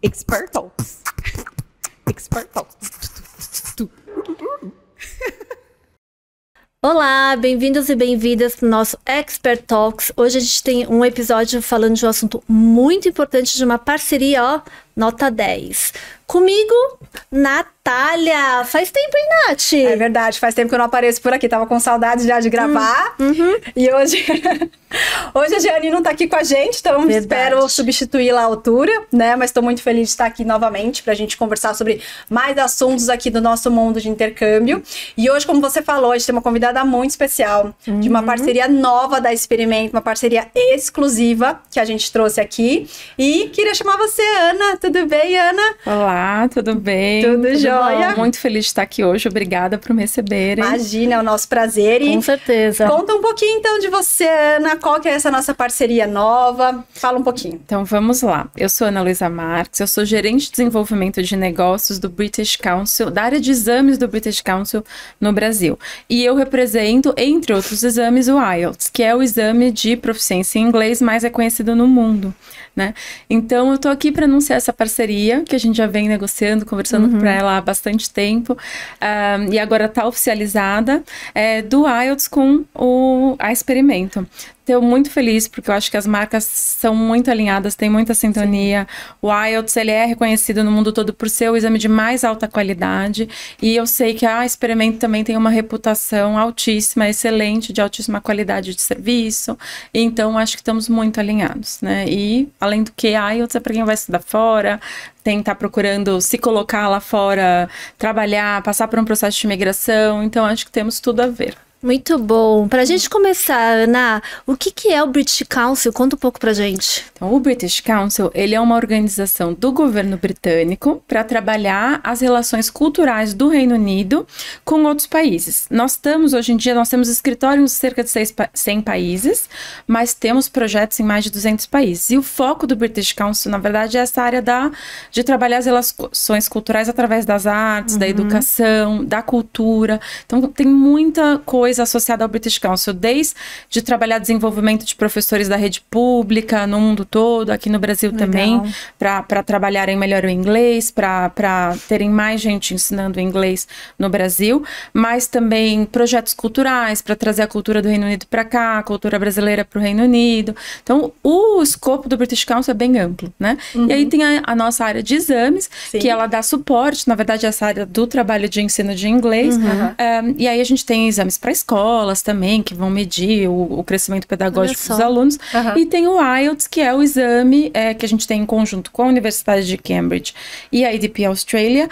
Expert Talks. Expert Talks. Olá, bem-vindos e bem-vindas para o nosso Expert Talks. Hoje a gente tem um episódio falando de um assunto muito importante, de uma parceria, ó, nota 10. Comigo, Natália. Faz tempo, hein, Nath? É verdade, faz tempo que eu não apareço por aqui. Tava com saudade já de gravar. E hoje a Jeane não tá aqui com a gente, então espero substituí-la à altura, né? Mas tô muito feliz de estar aqui novamente pra gente conversar sobre mais assuntos aqui do nosso mundo de intercâmbio. E hoje, como você falou, a gente tem uma convidada muito especial, de uma parceria nova da Experimento, uma parceria exclusiva que a gente trouxe aqui. E queria chamar você, Ana. Tudo bem, Ana? Olá, tudo bem? Tudo jóia? Muito feliz de estar aqui hoje, obrigada por me receberem. Imagina, é o nosso prazer. Com certeza. Conta um pouquinho então de você, Ana, qual que é essa nossa parceria nova? Fala um pouquinho. Então vamos lá, eu sou Ana Luísa Marques, eu sou gerente de desenvolvimento de negócios do British Council, da área de exames do British Council no Brasil. E eu represento, entre outros exames, o IELTS, que é o exame de proficiência em inglês mais reconhecido no mundo, né? Então eu tô aqui para anunciar essa parceria, que a gente já vem negociando, conversando para ela há bastante tempo, e agora está oficializada, do IELTS com a Experimento. Estou muito feliz, porque eu acho que as marcas são muito alinhadas, tem muita sintonia. Sim. O IELTS, ele é reconhecido no mundo todo por ser o exame de mais alta qualidade, e eu sei que a Experimento também tem uma reputação altíssima, excelente, de altíssima qualidade de serviço, então acho que estamos muito alinhados, né? E, além do que, IELTS é para quem vai estudar fora, tentar procurando se colocar lá fora, trabalhar, passar por um processo de imigração, então acho que temos tudo a ver. Muito bom. Pra gente começar, Ana, o que é o British Council? Conta um pouco pra gente. Então, o British Council, ele é uma organização do governo britânico para trabalhar as relações culturais do Reino Unido com outros países. Hoje em dia, nós temos escritório em cerca de 100 países, mas temos projetos em mais de 200 países. E o foco do British Council, na verdade, é essa área de trabalhar as relações culturais através das artes, da educação, da cultura. Então, tem muita coisa associada ao British Council, desde trabalhar desenvolvimento de professores da rede pública no mundo todo, aqui no Brasil também, para trabalharem melhor o inglês, para terem mais gente ensinando inglês no Brasil, mas também projetos culturais para trazer a cultura do Reino Unido para cá, a cultura brasileira para o Reino Unido. Então, o escopo do British Council é bem amplo, né? E aí tem a nossa área de exames, que ela dá suporte, na verdade, essa área do trabalho de ensino de inglês. E aí a gente tem exames para escolas também, que vão medir o crescimento pedagógico dos alunos. E tem o IELTS, que é o exame que a gente tem em conjunto com a Universidade de Cambridge e a ADP Australia,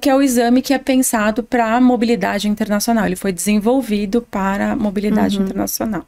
que é o exame que é pensado para a mobilidade internacional. Ele foi desenvolvido para a mobilidade internacional.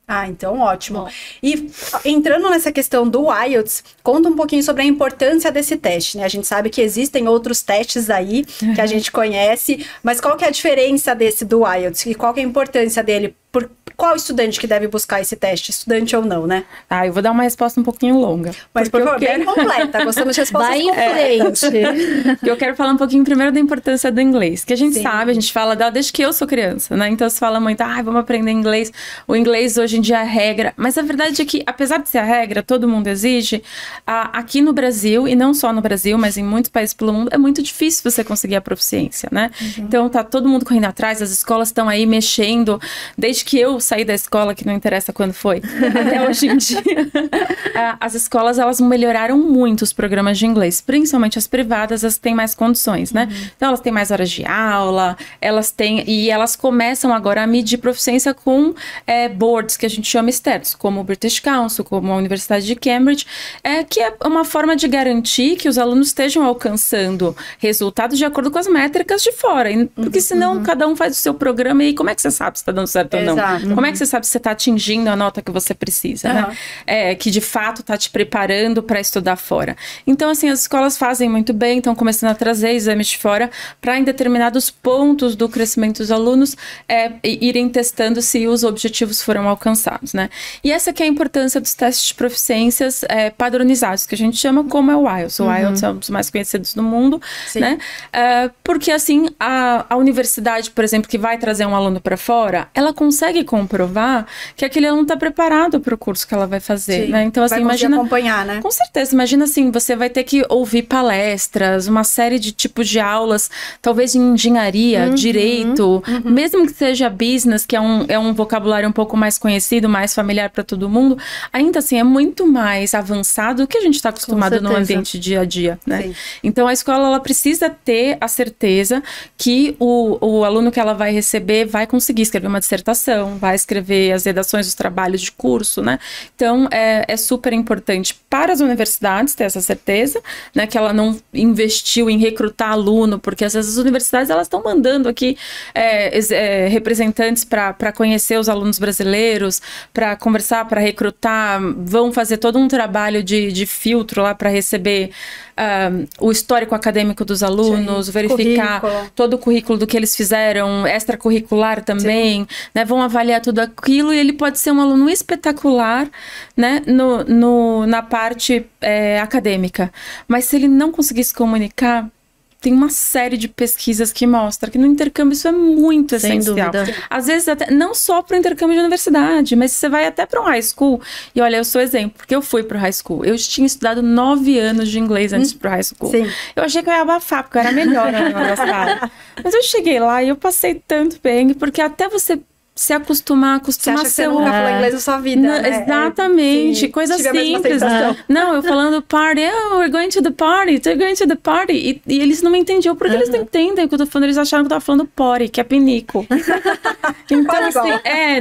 Ah, então ótimo. E entrando nessa questão do IELTS, conta um pouquinho sobre a importância desse teste, né? A gente sabe que existem outros testes aí que a gente conhece, mas qual que é a diferença desse do IELTS e qual que é a importância dele? Por qual estudante que deve buscar esse teste, estudante ou não, né? Eu vou dar uma resposta um pouquinho longa. Mas por favor, bem completa, gostamos de respostas Vai em frente. Eu quero falar um pouquinho primeiro da importância do inglês, que a gente sabe, a gente fala dela desde que eu sou criança, né? Então se fala muito, vamos aprender inglês. O inglês hoje em dia é a regra, mas a verdade é que, apesar de ser a regra, todo mundo exige, aqui no Brasil, e não só no Brasil, mas em muitos países pelo mundo, é muito difícil você conseguir a proficiência, né? Então tá todo mundo correndo atrás, as escolas estão aí mexendo, desde que eu saí da escola, que não interessa quando foi, até hoje em dia, as escolas, elas melhoraram muito os programas de inglês, principalmente as privadas, as que têm mais condições, né? Então, elas têm mais horas de aula, e elas começam agora a medir proficiência com boards, que a gente chama externos, como o British Council, como a Universidade de Cambridge, que é uma forma de garantir que os alunos estejam alcançando resultados de acordo com as métricas de fora, porque senão cada um faz o seu programa, e como é que você sabe se está dando certo ou não? Como é que você sabe se você está atingindo a nota que você precisa, né? Que de fato está te preparando para estudar fora. Então, assim, as escolas fazem muito bem, estão começando a trazer exames de fora para, em determinados pontos do crescimento dos alunos, irem testando se os objetivos foram alcançados, né? E essa que é a importância dos testes de proficiências padronizados, que a gente chama como é o IELTS. O IELTS é um dos mais conhecidos do mundo, né? Porque, assim, a universidade, por exemplo, que vai trazer um aluno para fora, ela consegue consegue comprovar que aquele aluno está preparado para o curso que ela vai fazer, né? Então, assim, imagina acompanhar, né? Com certeza, imagina assim, você vai ter que ouvir palestras, uma série de tipos de aulas, talvez em engenharia, direito, mesmo que seja business, que é um vocabulário um pouco mais conhecido, mais familiar para todo mundo, ainda assim é muito mais avançado do que a gente está acostumado no ambiente dia a dia, né? Sim. Então a escola, ela precisa ter a certeza que o aluno que ela vai receber vai conseguir escrever uma dissertação, vai escrever as redações dos trabalhos de curso, né? Então é super importante para as universidades ter essa certeza, né? Que ela não investiu em recrutar aluno, porque às vezes as universidades, elas estão mandando aqui representantes para conhecer os alunos brasileiros, para conversar, para recrutar, vão fazer todo um trabalho de filtro lá para receber o histórico acadêmico dos alunos, verificar todo o currículo do que eles fizeram, extracurricular também, né? Vão avaliar tudo aquilo e ele pode ser um aluno espetacular, né? Na parte acadêmica. Mas se ele não conseguir se comunicar, tem uma série de pesquisas que mostram que no intercâmbio isso é muito essencial. Às vezes até, não só para o intercâmbio de universidade, mas você vai até para um high school. E olha, eu sou exemplo, porque eu fui para o high school. Eu tinha estudado 9 anos de inglês antes de ir para o high school. Sim. Eu achei que eu ia abafar, porque eu era melhor na universidade. Mas eu cheguei lá e eu passei tanto bem, porque até você se acostumar você acha que você nunca falou inglês na sua vida, né? Exatamente, coisa simples. Não, eu falando party, we're going to the party. E eles não me entendiam, porque eles não entendem o que eu tô falando, eles acharam que eu tava falando potty, que é pinico. Então, assim,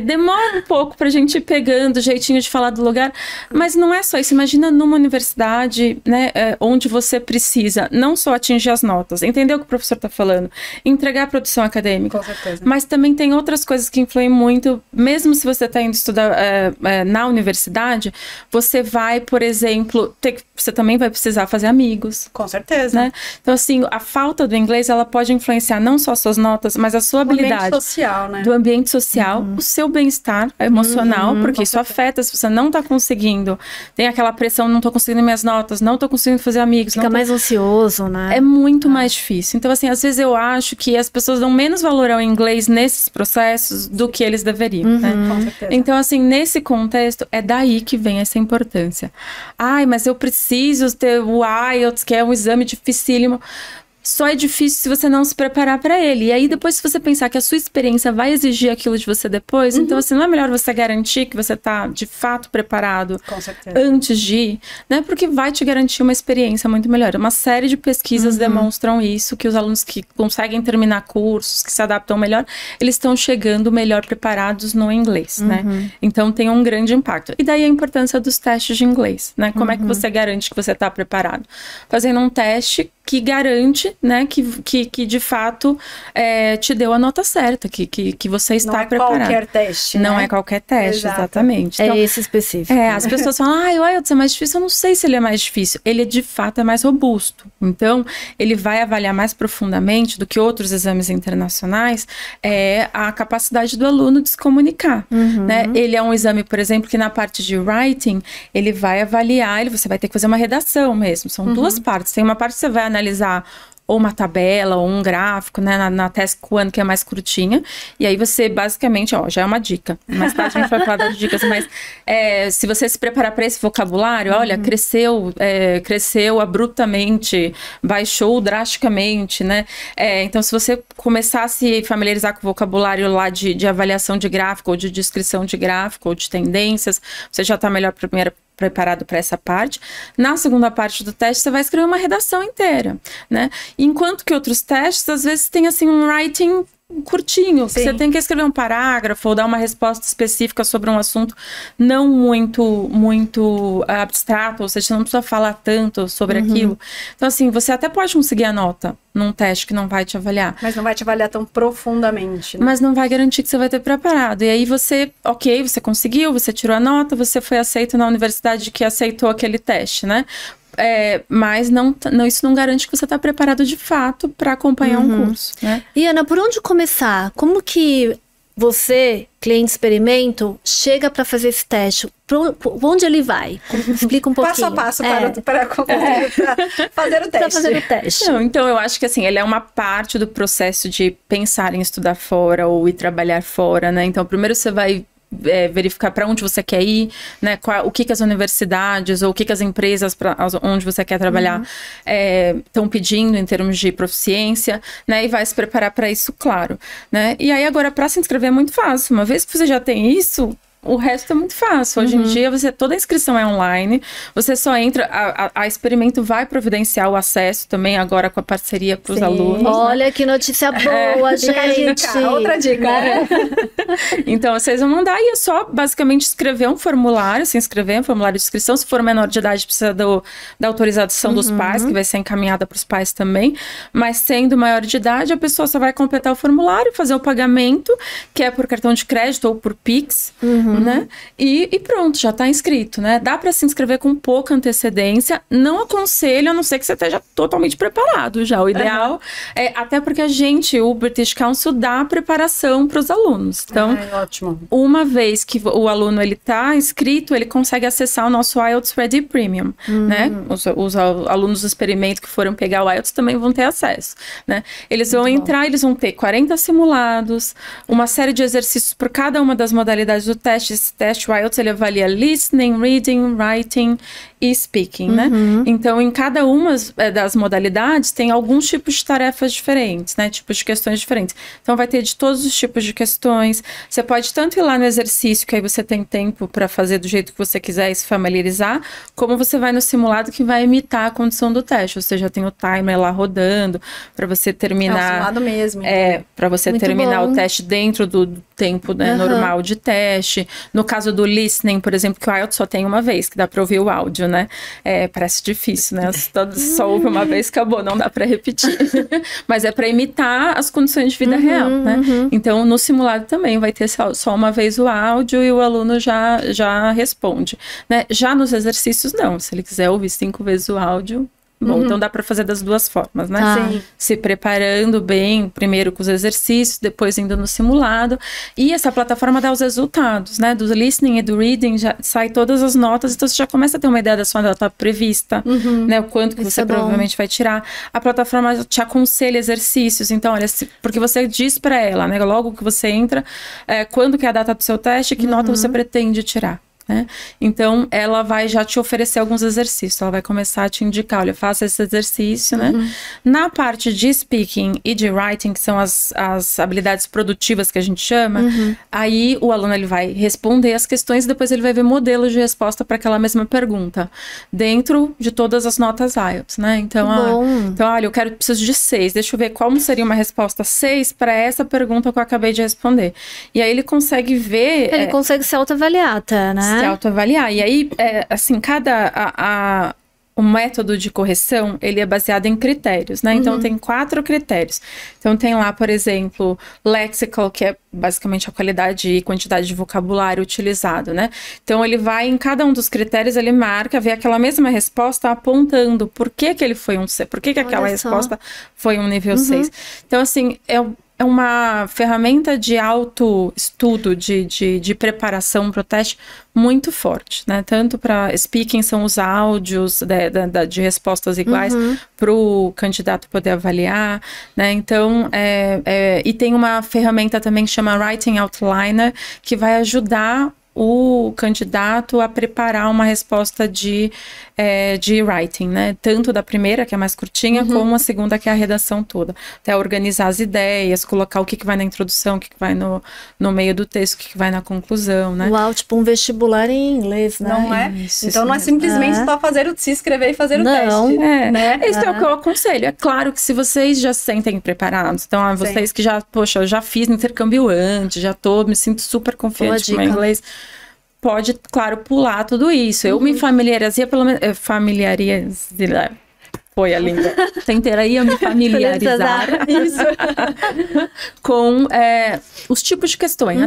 demora um pouco pra gente ir pegando o jeitinho de falar do lugar, mas não é só isso. Imagina numa universidade, né, onde você precisa não só atingir as notas, entender o que o professor tá falando, entregar a produção acadêmica, com certeza, mas também tem outras coisas que influem muito, mesmo se você está indo estudar na universidade, você vai, por exemplo, você também vai precisar fazer amigos. Com certeza. Né? Então, assim, a falta do inglês, ela pode influenciar não só suas notas, mas a sua habilidade. Do ambiente social, né? Do ambiente social, o seu bem-estar emocional, porque isso afeta se você não está conseguindo. Tem aquela pressão, não estou conseguindo minhas notas, não estou conseguindo fazer amigos. Fica mais ansioso, né? É muito mais difícil. Então, assim, às vezes eu acho que as pessoas dão menos valor ao inglês nesses processos do que eles deveriam, né? Com certeza. Então, assim, nesse contexto, é daí que vem essa importância. Ai, mas eu preciso ter o IELTS, que é um exame dificílimo. Só é difícil se você não se preparar para ele. E aí, depois, se você pensar que a sua experiência vai exigir aquilo de você depois, então, assim, não é melhor você garantir que você tá, de fato, preparado antes de ir, né? Porque vai te garantir uma experiência muito melhor. Uma série de pesquisas demonstram isso, que os alunos que conseguem terminar cursos, que se adaptam melhor, eles estão chegando melhor preparados no inglês, né? Então, tem um grande impacto. E daí a importância dos testes de inglês, né? Como é que você garante que você tá preparado? Fazendo um teste que garante, né, que de fato te deu a nota certa, que você está preparado. Não é qualquer teste, Não né? é qualquer teste, exatamente. Então, é esse específico. As pessoas falam, o IELTS é mais difícil, eu não sei se ele é mais difícil. Ele, de fato, é mais robusto. Então, ele vai avaliar mais profundamente do que outros exames internacionais a capacidade do aluno de se comunicar, né? Ele é um exame, por exemplo, que na parte de writing, ele vai avaliar, você vai ter que fazer uma redação mesmo. São duas partes. Tem uma parte que você vai analisar ou uma tabela, ou um gráfico, né, na Task One, que é mais curtinha, e aí você, basicamente, já é uma dica, mais tarde a gente vai falar das dicas, mas se você se preparar para esse vocabulário, olha, cresceu abruptamente, baixou drasticamente, né, então se você começar a se familiarizar com o vocabulário lá de avaliação de gráfico, ou de descrição de gráfico, ou de tendências, você já está melhor preparado para essa parte. Na segunda parte do teste, você vai escrever uma redação inteira, né? Enquanto que outros testes, às vezes, tem assim um writing curtinho, que você tem que escrever um parágrafo ou dar uma resposta específica sobre um assunto não muito abstrato, ou seja, você não precisa falar tanto sobre aquilo. Então, assim, você até pode conseguir a nota num teste que não vai te avaliar. Mas não vai te avaliar tão profundamente, né? Mas não vai garantir que você vai ter preparado. E aí você conseguiu, você tirou a nota, você foi aceito na universidade que aceitou aquele teste, né? Mas isso não garante que você está preparado de fato para acompanhar um curso, né? E Ana, por onde começar? Como que você, cliente experimento, chega para fazer esse teste. Onde ele vai? Explica um pouquinho. Passo a passo para fazer o teste. Para fazer o teste. Não, então, eu acho que assim, ele é uma parte do processo de pensar em estudar fora ou ir trabalhar fora, né? Então, primeiro você vai verificar para onde você quer ir, né? O que as universidades ou o que as empresas onde você quer trabalhar estão pedindo em termos de proficiência, né? E vai se preparar para isso, claro, né? E aí agora para se inscrever é muito fácil. Uma vez que você já tem isso, o resto é muito fácil. Hoje em dia, toda a inscrição é online. Você só entra... A Experimento vai providenciar o acesso também agora com a parceria para os alunos. Olha, né? Que notícia boa, gente. Outra dica. Então, vocês vão mandar e é só basicamente escrever um formulário, se inscrever, um formulário de inscrição. Se for menor de idade, precisa da autorização dos pais, que vai ser encaminhada para os pais também. Mas sendo maior de idade, a pessoa só vai completar o formulário, fazer o pagamento, que é por cartão de crédito ou por Pix. Né? E pronto, já está inscrito, né? Dá para se inscrever com pouca antecedência. Não aconselho, a não ser que você esteja totalmente preparado já. O ideal é, até porque o British Council dá preparação para os alunos. Então, ótimo. Uma vez que o aluno está inscrito, ele consegue acessar o nosso IELTS Ready Premium, né? Os alunos do experimento que foram pegar o IELTS também vão ter acesso, né? Eles vão entrar, eles vão ter 40 simulados, uma série de exercícios por cada uma das modalidades do teste. Esse teste, o IELTS, ele avalia listening, reading, writing e speaking, né? Então, em cada uma das modalidades, tem alguns tipos de tarefas diferentes, né? Tipos de questões diferentes. Então, vai ter de todos os tipos de questões. Você pode tanto ir lá no exercício, que aí você tem tempo para fazer do jeito que você quiser e se familiarizar, como você vai no simulado que vai imitar a condição do teste. Ou seja, tem o timer lá rodando para você terminar... É o simulado mesmo. Para você terminar o teste dentro do tempo, né, normal de teste. No caso do listening, por exemplo, que o IELTS só tem uma vez, que dá para ouvir o áudio, né? Parece difícil, né? Só ouve uma vez, acabou, não dá para repetir. Mas é para imitar as condições de vida real, né? Então, no simulado também vai ter só uma vez o áudio e o aluno já responde, né? Já nos exercícios, não. Se ele quiser ouvir 5 vezes o áudio... Bom, então dá para fazer das duas formas, né? Sim. Se preparando bem, primeiro com os exercícios, depois indo no simulado. E essa plataforma dá os resultados, né? Do listening e do reading, já sai todas as notas, então você já começa a ter uma ideia da sua nota prevista, né? O quanto que você provavelmente vai tirar. A plataforma te aconselha exercícios, então, olha, porque você diz para ela, né? Logo que você entra, quando que é a data do seu teste, que nota você pretende tirar. Né? Então, ela vai já te oferecer alguns exercícios, ela vai começar a te indicar, olha, faça esse exercício, né? Na parte de speaking e de writing, que são as habilidades produtivas que a gente chama, aí o aluno ele vai responder as questões e depois ele vai ver modelos de resposta para aquela mesma pergunta, dentro de todas as notas IELTS, né? Então, olha, preciso de 6, deixa eu ver como seria uma resposta 6 para essa pergunta que eu acabei de responder. E aí ele consegue ver... Ele consegue se autoavaliar até, né? Se autoavaliar. E aí, assim, o método de correção, ele é baseado em critérios, né? Então, tem 4 critérios. Então, tem lá, por exemplo, lexical, que é basicamente a qualidade e quantidade de vocabulário utilizado, né? Então, ele vai em cada um dos critérios, ele marca, vê aquela mesma resposta apontando por que ele foi um C, por que aquela resposta foi um nível 6. Então, assim, é uma ferramenta de autoestudo, de preparação para o teste muito forte, né? Tanto para speaking, são os áudios de respostas iguais para o candidato poder avaliar, né? Então, e tem uma ferramenta também que chama Writing Outliner, que vai ajudar o candidato a preparar uma resposta de writing, né? Tanto da primeira, que é mais curtinha, como a segunda, que é a redação toda. Até organizar as ideias, colocar o que vai na introdução, o que vai no meio do texto, o que vai na conclusão, né? Uau, tipo um vestibular em inglês, né? Não é? Então não é simplesmente só se inscrever e fazer o teste. Né? Isso é o que eu aconselho. É claro que se vocês já se sentem preparados, então vocês que eu já fiz intercâmbio antes, me sinto super confiante com o inglês, pode, claro, pular tudo isso. Eu me familiarizei, foi a língua. Tentei me familiarizar com os tipos de questões.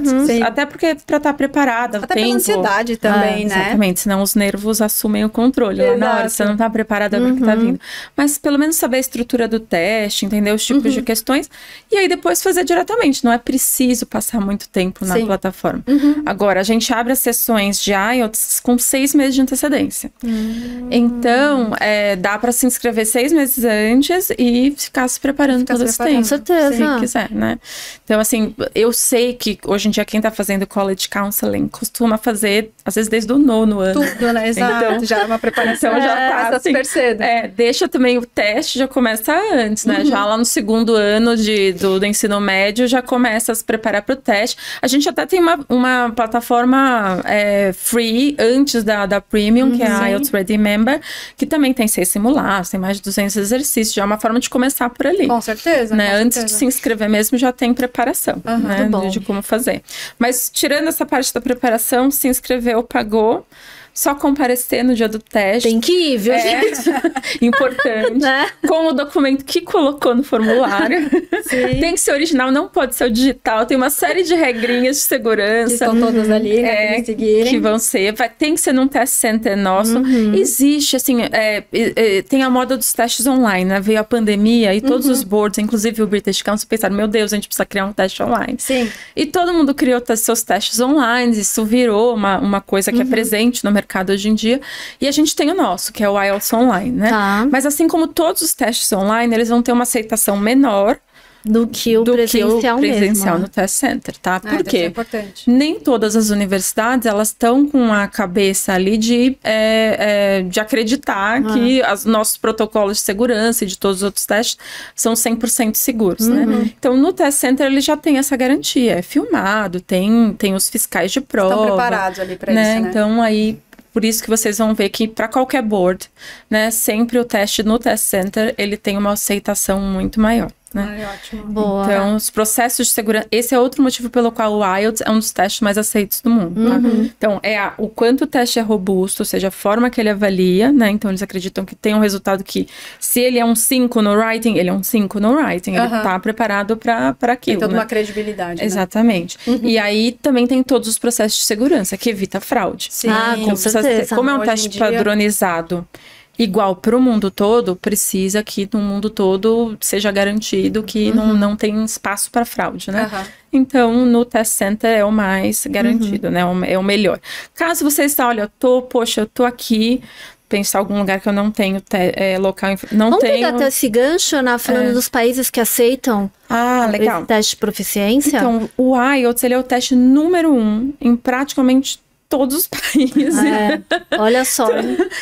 Até porque para estar preparada. Até pela ansiedade também, né? Exatamente, senão os nervos assumem o controle. Lá na hora, você não tá preparada para o que tá vindo. Mas pelo menos saber a estrutura do teste, entender os tipos de questões. E aí depois fazer diretamente. Não é preciso passar muito tempo na plataforma. Agora, a gente abre as sessões de IELTS com 6 meses de antecedência. Então, dá para se inscrever 6 meses antes e ficar se preparando todo esse tempo. Com certeza. Se quiser, né? Então, assim, eu sei que hoje em dia quem tá fazendo college counseling costuma fazer, às vezes, desde o 9º ano. Tudo, né? Exato. Então, já é uma preparação, já tá assim, super cedo. Deixa também o teste, já começa antes, né? Já lá no 2º ano do ensino médio, já começa a se preparar para o teste. A gente até tem uma plataforma free antes da Premium, que é a IELTS Ready Member, que também tem 6 simulados, tem mais de 200 exercícios. Já é uma forma de começar por ali. Com certeza. Né? Com antes certeza. de se inscrever mesmo, já tem preparação, né? De como fazer. Mas tirando essa parte da preparação, se inscreveu, pagou. Só comparecer no dia do teste. Tem que ir, viu, gente? Importante. Né? Com o documento que colocou no formulário. Tem que ser original, não pode ser o digital. Tem uma série de regrinhas de segurança. Que estão todas ali, né? Que seguirem. Que vão ser. Tem que ser num test center nosso. Existe, assim, tem a moda dos testes online, né? Veio a pandemia e todos os boards, inclusive o British Council, pensaram, meu Deus, a gente precisa criar um teste online. Sim. E todo mundo criou seus testes online. Isso virou uma coisa que é presente no mercado hoje em dia, e a gente tem o nosso, que é o IELTS Online, né? Mas assim como todos os testes online, eles vão ter uma aceitação menor do que o presencial mesmo. No test center, tá? Por quê? É importante. Nem todas as universidades, elas estão com a cabeça ali de acreditar que os nossos protocolos de segurança e de todos os outros testes são 100% seguros, né? Então, no test center, ele já tem essa garantia. É filmado, tem os fiscais de prova. Estão preparados ali para né? isso, né? Então, aí... Por isso que vocês vão ver que para qualquer board, né, sempre o teste no test center, ele tem uma aceitação muito maior. Né? Ótimo. Boa. Então, os processos de segurança... Esse é outro motivo pelo qual o IELTS é um dos testes mais aceitos do mundo. Tá? Então, o quanto o teste é robusto, ou seja, a forma que ele avalia, né? Então, eles acreditam que tem um resultado que, se ele é um 5 no writing, ele é um 5 no writing. Ele tá preparado para aquilo. Tem toda né? uma credibilidade. Exatamente. E aí, também tem todos os processos de segurança, que evita fraude. Sim, com certeza. Como é um teste padronizado, igual para o mundo todo, precisa que no mundo todo seja garantido que não tem espaço para fraude, né? Então, no test center é o mais garantido, né? É o melhor. Caso você está, olha, eu tô aqui, pensar algum lugar que eu não tenho local, Vamos pegar até esse gancho, falando dos países que aceitam legal. esse teste de proficiência? Então, o IELTS, ele é o teste número 1 em praticamente todos os países. Olha só.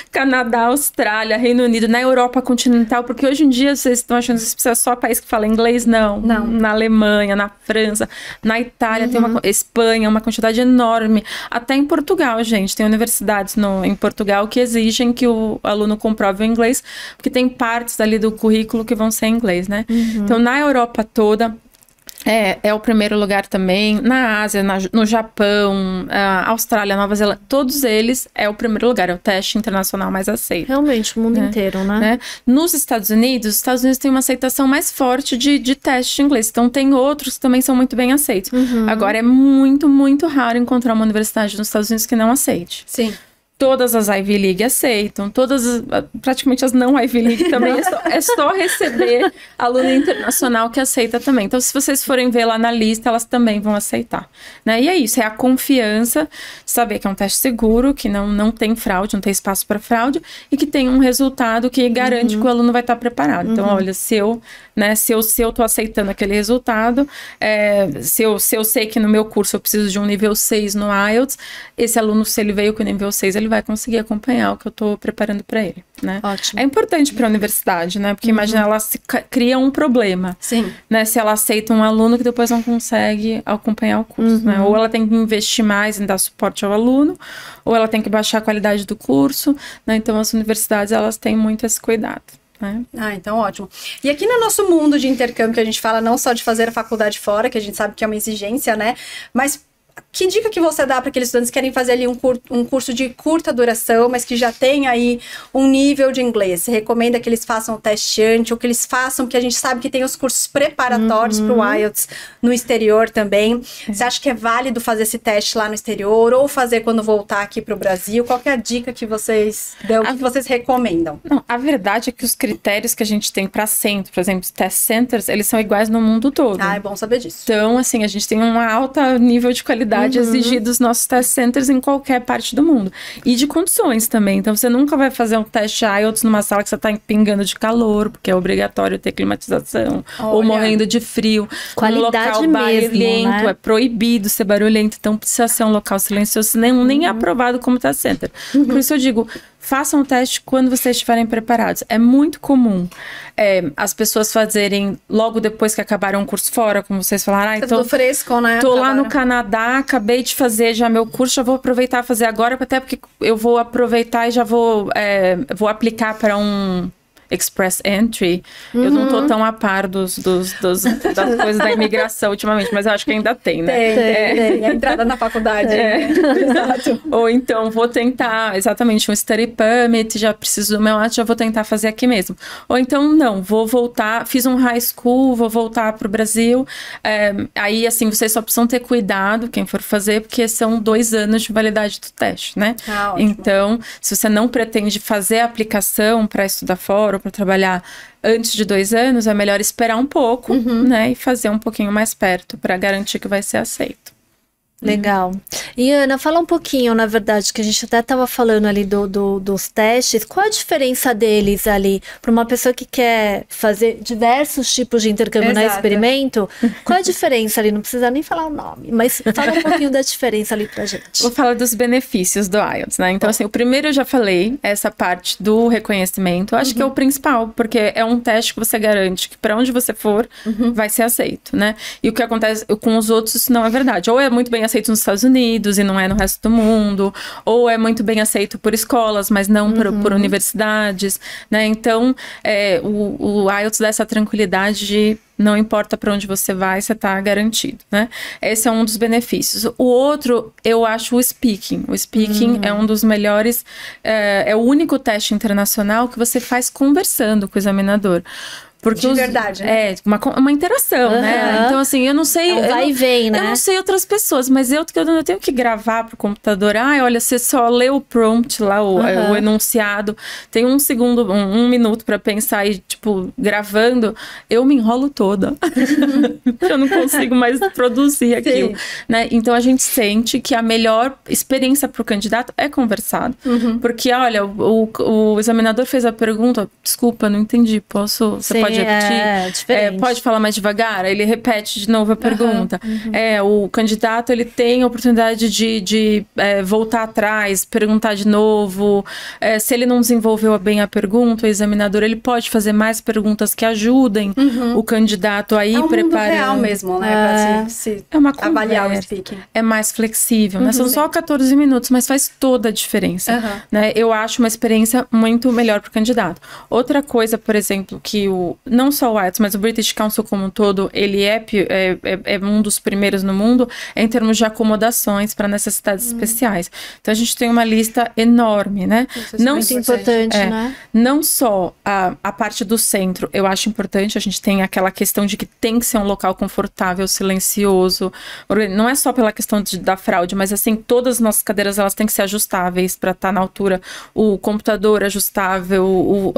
Canadá, Austrália, Reino Unido, na Europa continental, porque hoje em dia vocês estão achando que precisa só país que fala inglês? Não. Na Alemanha, na França, na Itália, tem Espanha, uma quantidade enorme. Até em Portugal, gente, tem universidades em Portugal que exigem que o aluno comprove o inglês, porque tem partes ali do currículo que vão ser em inglês, né? Então, na Europa toda, é o primeiro lugar também. Na Ásia, no Japão, Austrália, Nova Zelândia, todos eles é o primeiro lugar, é o teste internacional mais aceito. Realmente, o mundo inteiro, né? Nos Estados Unidos tem uma aceitação mais forte de teste de inglês. Então, tem outros que também são muito bem aceitos. Agora, é muito, muito raro encontrar uma universidade nos Estados Unidos que não aceite. Sim. Todas as Ivy League aceitam, praticamente as não Ivy League também, é só receber aluno internacional que aceita também. Então, se vocês forem ver lá na lista, elas também vão aceitar, né? E é isso, é a confiança, saber que é um teste seguro, que não tem fraude, não tem espaço para fraude, e que tem um resultado que garante que o aluno vai estar preparado. Então, olha, se eu tô aceitando aquele resultado, se eu sei que no meu curso eu preciso de um nível 6 no IELTS, esse aluno, se ele veio com nível 6, ele vai conseguir acompanhar o que eu tô preparando para ele, né? Ótimo. É importante para a universidade, né? Porque imagina, ela cria um problema. Sim. Né? Se ela aceita um aluno que depois não consegue acompanhar o curso, né? Ou ela tem que investir mais em dar suporte ao aluno, ou ela tem que baixar a qualidade do curso, né? Então, as universidades, elas têm muito esse cuidado. Então ótimo. E aqui no nosso mundo de intercâmbio, que a gente fala não só de fazer a faculdade fora, que a gente sabe que é uma exigência, né? Mas Que dica que você dá para aqueles estudantes que querem fazer ali um curso de curta duração, mas que já tem aí um nível de inglês? Você recomenda que eles façam o teste antes, ou que eles façam, porque a gente sabe que tem os cursos preparatórios para o IELTS no exterior também. Você acha que é válido fazer esse teste lá no exterior, ou fazer quando voltar aqui para o Brasil? Qual que é a dica que vocês dão, que vocês recomendam? Não, a verdade é que os critérios que a gente tem para centro, por exemplo, os test centers, eles são iguais no mundo todo. Ah, é bom saber disso. Então, assim, a gente tem um alto nível de qualidade exigido dos nossos test centers em qualquer parte do mundo. E de condições também. Então, você nunca vai fazer um teste IELTS numa sala que você está pingando de calor, porque é obrigatório ter climatização, ou morrendo de frio. Qualidade um local barulhento, mesmo, né? É proibido ser barulhento, então precisa ser um local silencioso, nem é aprovado como test center. Por isso eu digo, façam o teste quando vocês estiverem preparados. É muito comum as pessoas fazerem logo depois que acabaram o curso fora, como vocês falaram. Tá tudo fresco, né? Tô lá no Canadá, acabei de fazer já meu curso, já vou aproveitar fazer agora, até porque eu vou aproveitar e já vou aplicar para um Express Entry. Eu não tô tão a par das coisas da imigração ultimamente, mas eu acho que ainda tem, né? Tem. A entrada na faculdade. Exato. Ou então vou tentar, exatamente, um Study Permit, já preciso do meu ato, já vou tentar fazer aqui mesmo. Ou então, não, vou voltar, fiz um high school, vou voltar pro Brasil. Aí, assim, vocês só precisam ter cuidado, quem for fazer, porque são 2 anos de validade do teste, né? Ah, ótimo. Então, se você não pretende fazer a aplicação para estudar fora, para trabalhar antes de 2 anos, é melhor esperar um pouco, né? E fazer um pouquinho mais perto para garantir que vai ser aceito. Legal. E Ana, fala um pouquinho, na verdade, que a gente até estava falando ali dos testes. Qual a diferença deles ali para uma pessoa que quer fazer diversos tipos de intercâmbio na Experimento? Qual a diferença ali? Não precisa nem falar o nome, mas fala um pouquinho da diferença ali pra gente. Vou falar dos benefícios do IELTS, né? Então, assim, o primeiro eu já falei, essa parte do reconhecimento. Eu acho que é o principal, porque é um teste que você garante que para onde você for, vai ser aceito, né? E o que acontece com os outros, isso não é verdade. Ou é muito bem aceito nos Estados Unidos e não é no resto do mundo, ou é muito bem aceito por escolas, mas não por universidades, né? Então, o IELTS dá essa tranquilidade de não importa para onde você vai, você está garantido, né? Esse é um dos benefícios. O outro, eu acho o speaking. O speaking é um dos melhores, é o único teste internacional que você faz conversando com o examinador. Porque de verdade, né? Uma interação, né? Então, assim, eu não sei... vai e vem, né? Eu não sei outras pessoas, mas eu tenho que gravar pro computador. Olha, você só lê o prompt lá, o enunciado. Tem 1 segundo, 1 minuto pra pensar e, tipo, gravando. Eu me enrolo toda. Eu não consigo mais produzir aquilo, né? Então, a gente sente que a melhor experiência pro candidato é conversado. Porque, olha, o examinador fez a pergunta. Desculpa, não entendi. Você pode repetir? Pode falar mais devagar? Ele repete de novo a pergunta. O candidato, ele tem a oportunidade de voltar atrás, perguntar de novo. Se ele não desenvolveu bem a pergunta, o examinador, ele pode fazer mais perguntas que ajudem o candidato a ir preparando. É um mundo real mesmo, né? Pra se avaliar o speaking. É mais flexível, né? São só 14 minutos, mas faz toda a diferença. Né? Eu acho uma experiência muito melhor para o candidato. Outra coisa, por exemplo, que não só o IELTS, mas o British Council como um todo, ele é um dos primeiros no mundo em termos de acomodações para necessidades especiais. Então, a gente tem uma lista enorme, né? Isso é muito importante, né? Não só a parte do centro, eu acho importante, a gente tem aquela questão de que tem que ser um local confortável, silencioso. Não é só pela questão da fraude, mas assim, todas as nossas cadeiras, elas têm que ser ajustáveis para estar na altura. O computador ajustável,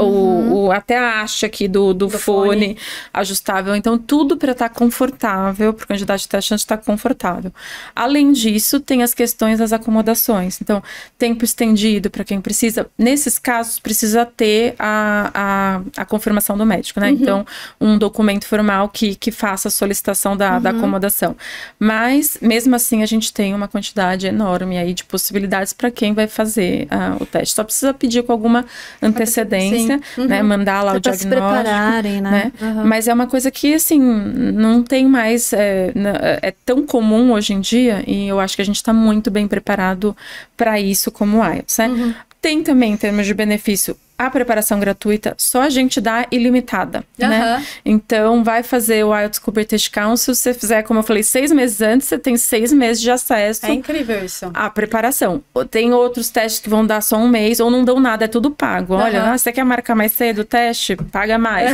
até a haste aqui do fone ajustável. Então, tudo para estar confortável, para o candidato de teste estar confortável. Além disso, tem as questões das acomodações. Então, tempo estendido para quem precisa. Nesses casos, precisa ter a confirmação do médico, né? Então, um documento formal que faça a solicitação da acomodação. Mas, mesmo assim, a gente tem uma quantidade enorme aí de possibilidades para quem vai fazer o teste. Só precisa pedir com alguma antecedência, né? Mandar lá o diagnóstico. Né? Mas é uma coisa que, assim, não tem mais... É tão comum hoje em dia, e eu acho que a gente está muito bem preparado para isso como IELTS, né? Tem também, em termos de benefício, a preparação gratuita só a gente dá ilimitada, né? Então, vai fazer o IELTS com o British Council. Se você fizer, como eu falei, 6 meses antes, você tem 6 meses de acesso. É incrível isso. À preparação. Tem outros testes que vão dar só 1 mês ou não dão nada, é tudo pago. Olha, você quer marcar mais cedo o teste? Paga mais.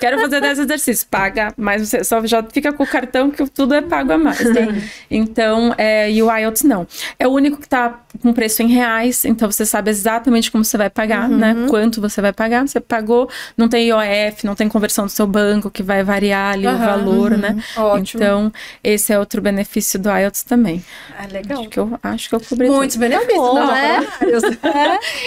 Quero fazer 10 exercícios, paga mais. Você só já fica com o cartão que tudo é pago a mais. Né? Então, e o IELTS não. É o único que tá com preço em reais, então você sabe exatamente como você vai pagar, né? Quanto você vai pagar, você pagou, não tem IOF, não tem conversão do seu banco, que vai variar ali o valor, né? Ótimo. Então, esse é outro benefício do IELTS também. Legal. Acho que eu cobri muitos benefícios, bom, né?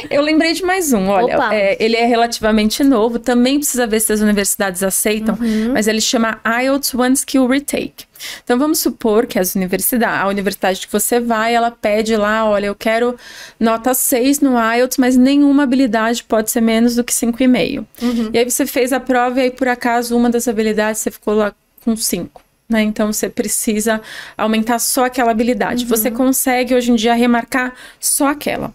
Eu lembrei de mais um, olha, ele é relativamente novo, também precisa ver se as universidades aceitam, mas ele chama IELTS One Skill Retake. Então, vamos supor que a universidade que você vai, ela pede lá, olha, eu quero nota 6 no IELTS, mas nenhuma habilidade pode ser menos do que 5,5. E aí você fez a prova e aí, por acaso, uma das habilidades você ficou lá com 5. Né? Então, você precisa aumentar só aquela habilidade. Você consegue, hoje em dia, remarcar só aquela.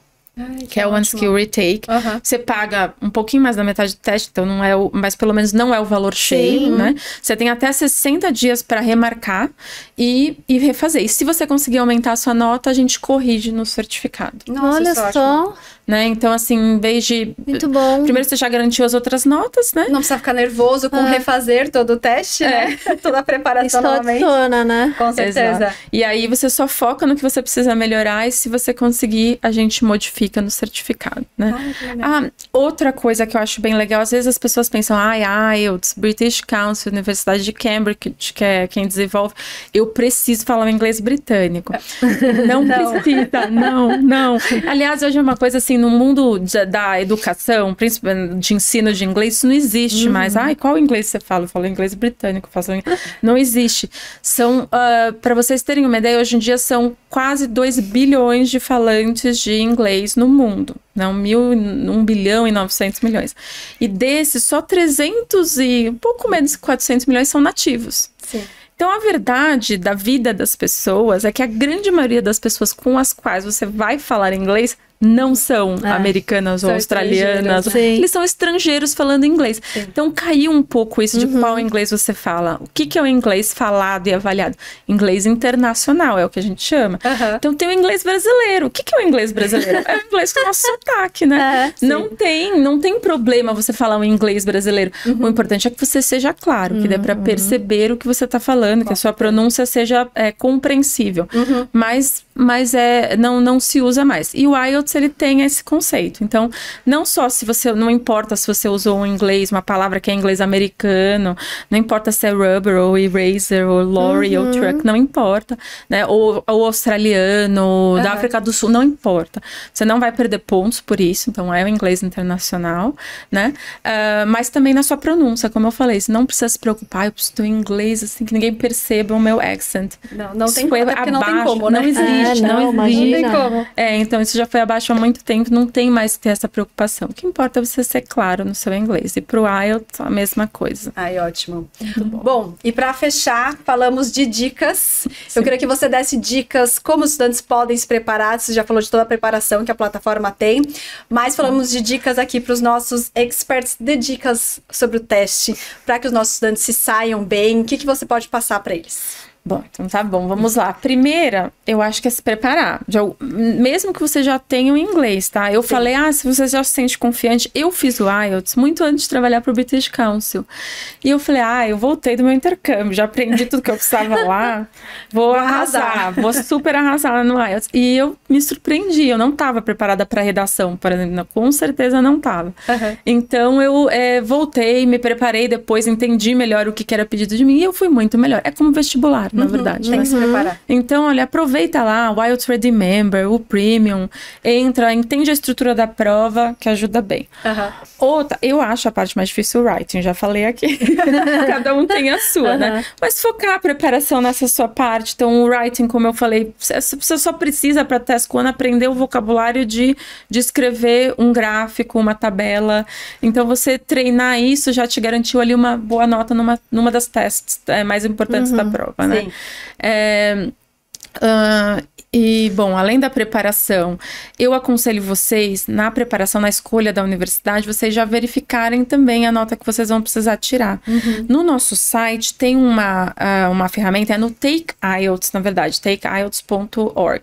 Que é o One Skill Retake. Você paga um pouquinho mais da metade do teste, então não é mas pelo menos não é o valor cheio, né? Você tem até 60 dias para remarcar e refazer. E se você conseguir aumentar a sua nota, a gente corrige no certificado. Nossa, olha só. Né? Então, assim, em vez de... Muito bom. Primeiro você já garantiu as outras notas, né? Não precisa ficar nervoso com refazer todo o teste, né? Toda a preparação novamente. Adiciona, né? Com certeza. Exato. E aí você só foca no que você precisa melhorar e se você conseguir, a gente modifica no certificado, né? Outra coisa que eu acho bem legal, às vezes as pessoas pensam, IELTS, British Council, Universidade de Cambridge, que é quem desenvolve, eu preciso falar o inglês britânico. Não precisa, não. Aliás, hoje é uma coisa assim, no mundo da educação, principalmente de ensino de inglês, isso não existe mais. Qual inglês você fala? Eu falo inglês britânico. Não existe. São, para vocês terem uma ideia, hoje em dia são quase 2 bilhões de falantes de inglês no mundo. Né? 1 bilhão e 900 milhões. E desses, só 300 e um pouco menos de 400 milhões são nativos. Sim. Então, a verdade da vida das pessoas é que a grande maioria das pessoas com as quais você vai falar inglês não são americanas ou australianas. Eles são estrangeiros falando inglês. Então, caiu um pouco isso de qual inglês você fala. O que é o inglês falado e avaliado? Inglês internacional, é o que a gente chama. Então, tem o inglês brasileiro. O que é o inglês brasileiro? É o inglês com nosso sotaque, né? Não tem problema você falar um inglês brasileiro. O importante é que você seja claro, que dê para perceber o que você está falando, que a sua pronúncia seja compreensível. Mas não se usa mais. E o IELTS, ele tem esse conceito. Então, não só se você... Não importa se você usou um inglês, uma palavra que é inglês americano, não importa se é rubber, ou eraser, ou lorry, ou truck, não importa. Né? Ou australiano, da África do Sul, não importa. Você não vai perder pontos por isso. Então, é o inglês internacional, né? Mas também na sua pronúncia, como eu falei. Você não precisa se preocupar, eu preciso ter um inglês, assim, que ninguém perceba o meu accent. Não tem como, porque não tem como, né? Não existe, não tem como. Então isso já foi abaixo há muito tempo, não tem mais que ter essa preocupação. O que importa é você ser claro no seu inglês. E pro IELTS, a mesma coisa. Ótimo. Muito bom, e para fechar, falamos de dicas. Eu queria que você desse dicas como os estudantes podem se preparar. Você já falou de toda a preparação que a plataforma tem, mas falamos de dicas aqui para os nossos experts, de dicas sobre o teste, para que os nossos estudantes se saiam bem. O que você pode passar para eles? Bom, então tá bom, vamos lá. Primeira, eu acho que é se preparar. Mesmo que você já tenha o inglês, tá? Eu falei, se você já se sente confiante, eu fiz o IELTS muito antes de trabalhar pro British Council. E eu falei, eu voltei do meu intercâmbio, já aprendi tudo que eu precisava lá, vou arrasar, vou super arrasar no IELTS. E eu me surpreendi, eu não tava preparada pra redação, por exemplo, com certeza não tava. Então, eu voltei, me preparei, depois entendi melhor o que era pedido de mim e eu fui muito melhor. É como vestibular, na verdade. Tem que se preparar. Então, olha, aproveita lá o IELTS Ready Member, o Premium, entende a estrutura da prova, que ajuda bem. Outra, eu acho a parte mais difícil o writing, já falei aqui. Cada um tem a sua, né? Mas focar a preparação nessa sua parte. Então, o writing, como eu falei, você só precisa para Task 1 aprender o vocabulário de escrever um gráfico, uma tabela. Então, você treinar isso já te garantiu ali uma boa nota numa das tests mais importantes da prova, né? E, bom, além da preparação, eu aconselho vocês, na preparação, na escolha da universidade, vocês já verificarem também a nota que vocês vão precisar tirar. No nosso site tem uma ferramenta, é no Take IELTS, na verdade, takeielts.org.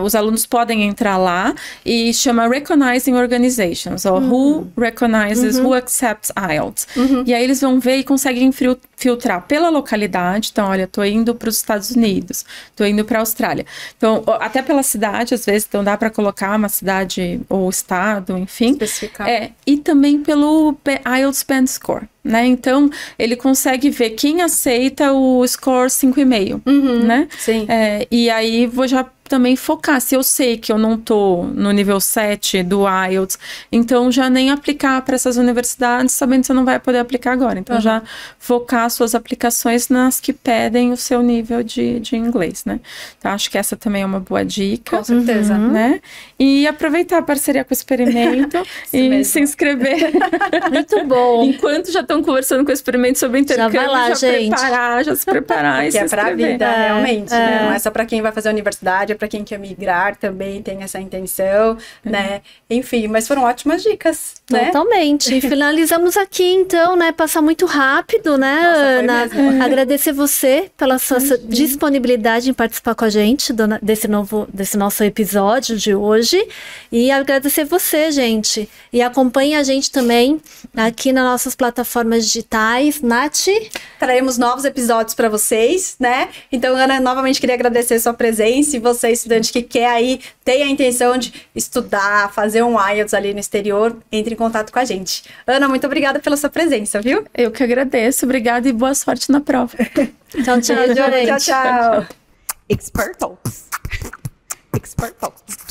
Os alunos podem entrar lá e chama Recognizing Organizations, ou Who Recognizes, Who Accepts IELTS. E aí eles vão ver e conseguem filtrar pela localidade. Então, olha, tô indo para os Estados Unidos, tô indo para a Austrália. Então, até pela cidade, às vezes, então dá para colocar uma cidade ou estado, enfim. Especificar. E também pelo IELTS Band Score, né? Então, ele consegue ver quem aceita o score 5,5, né? Sim. E aí, vou já também focar. Se eu sei que eu não tô no nível 7 do IELTS, então já nem aplicar para essas universidades, sabendo que você não vai poder aplicar agora. Então, já focar suas aplicações nas que pedem o seu nível de inglês, né? Então, acho que essa também é uma boa dica. Com certeza. Né? E aproveitar a parceria com o Experimento e mesmo. se inscrever. Muito bom. Enquanto já estão conversando com o Experimento sobre intercâmbio, Já vai lá, gente. se preparar e se Que é pra inscrever. vida, realmente, né? Não é só pra quem vai fazer a universidade, é pra quem quer migrar também, tem essa intenção, né? Enfim, mas foram ótimas dicas, né? Totalmente. E finalizamos aqui, então, né? Passar muito rápido, né, Nossa, foi Ana? Agradecer você pela sua disponibilidade em participar com a gente desse nosso episódio de hoje. E agradecer você, gente. E acompanhe a gente também aqui nas nossas plataformas digitais. Nath? Traremos novos episódios para vocês, né? Então, Ana, novamente queria agradecer a sua presença, e você, estudante que quer aí, tem a intenção de estudar, fazer um IELTS ali no exterior, entre em contato com a gente. Ana, muito obrigada pela sua presença, viu? Eu que agradeço, obrigada e boa sorte na prova. Tchau, tchau, gente. Tchau, tchau. Expert Talks. Expert Talks.